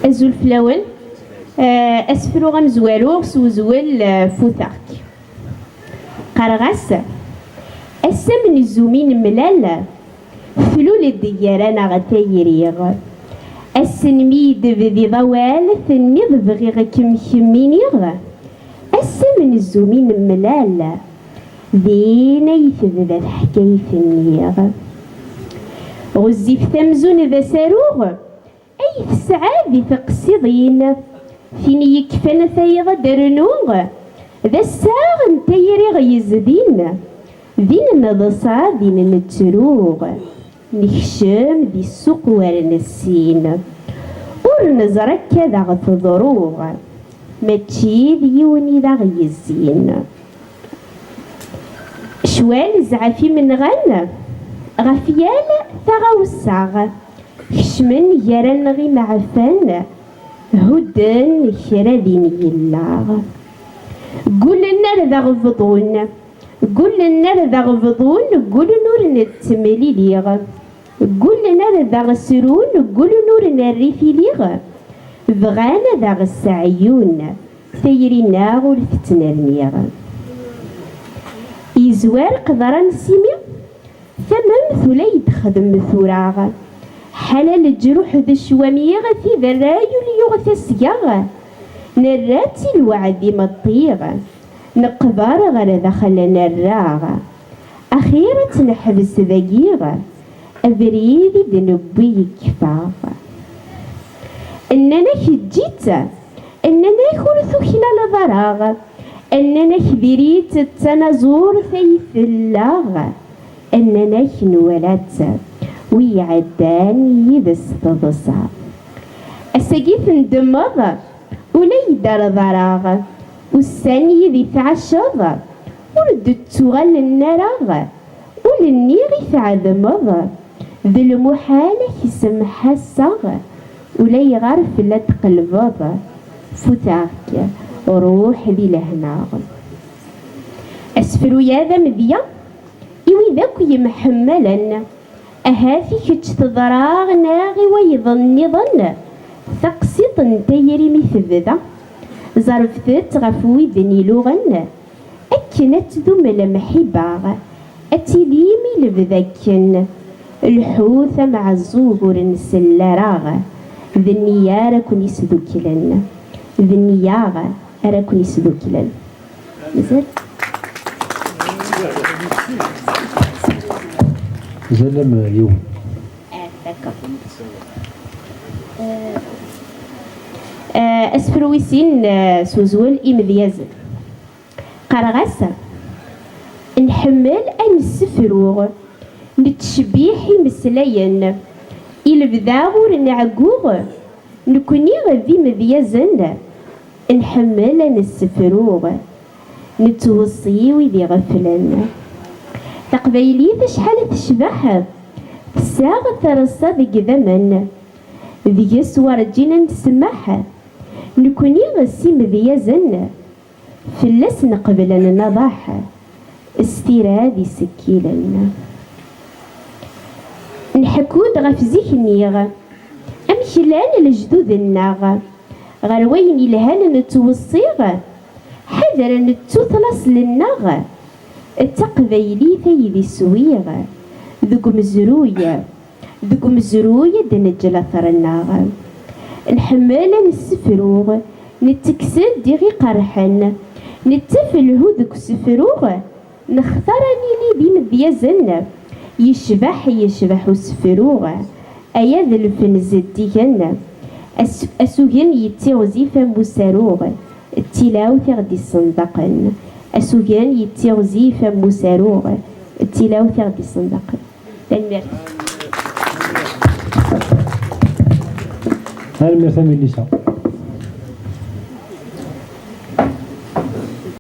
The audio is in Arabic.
أزول فلاول أسفرو غمزوالو سوزوال فوثاك قرغاس أسمن الزومين ملال فلول الدياران غتايريغ السنميد بذي ضوال ثنيض بغيغ كمينيغ السمن الزومين ملال ذين يثبت حكاية النيغ غزي في ثمزون ذا ساروغ أي تسعى ذي تقصدين فين يكفن ثيغ درنوغ ذا الساغ نتيريغ يزدين ذين نضصع ذين نتروغ نخشم ذي السوق ورنسين ورنزرك كذا غتضروغ ماتشي ذيوني ذا غيزين شوال زعفي من غن غفيال ثغوصاغ خشمن يرن غي معفن هدن كرادين يلاغ قول النار ذا غفضون قول النار ذا غفضون قول نور نتمليليغ قول النار ذا غسرون قول نور نريفي ليغ بغانا ذا غسعيون ثيرينا غول فتنرنيغ يزوار قدران سيمي ثمن ثلي تخدم ثوراغ حلال الجروح ذا الشواميغ في ذراي ليغث السياغ نراتي الوعد مطيغ نقبار غير دخل نراغ أخيرا نحبس ذقيغ أبريدي دنبي كفاغ أننا كجيت أننا كورثو خلال ضراغ أننا كبريت التنازور ثيث اللاغ أننا كنولات ويعدان يدس تضصع السقيف ندمض ولا يدار ضراغ والثاني ذي تعشض ورد تغل النراغ وللنيغ ثعذمض ذي المحال يسمح الصغ ولا يغرف لا تقلبض فتاك روح ذي لهناغ أسفلو يا ذا مذيا إوي ذاك يمحملا أهاثي كتش تضراغ ناغي ويظن ظن ثقسيط نتيري مثبذا زرفت غفوي ذني لغن أكنت ذو ملمحباغ أتليمي لبذاكن الحوث مع الزوغر نسلاراغ ذنيا راكن يسذوكلن ذنيا راكن يسذوكلن مازال زلم يوم أسفرويسين سوزول إمذيازن قرغاسة نحمل أن السفروغ نتشبيحي مسلاين إلبذاغور نعقوغ نكوني غذي مذيازن نحمل أن السفروغ نتوصي وذي غفلن تقبيلي شحال تشبح تساغ ترصى ذي ذمن ذي سوار جينا نسمح نكوني غسي مذيازن فلس نقبل نضاح استيراد سكيلن نحكود غف زيكنيغ أم خلال الجدود الناغ غروين الهان نتوصيغ حذر نتوثلص للناغ التقبيلي ثيذي سويغ ذوق مزروية دنجل أثر الناغ نحمل نسفروغ نتكسد ديغي قرحن نتفلهو ذوك سفروغ نختارني لي دي مذيازن يشبح سفروغ أيا ذا الفنز الديغن أسوغن يتيغزي فمساروغ التلاوث غدي الصندقن أسوغن يتيغزي فمساروغ التلاوث غدي الصندقن هل مثل النساء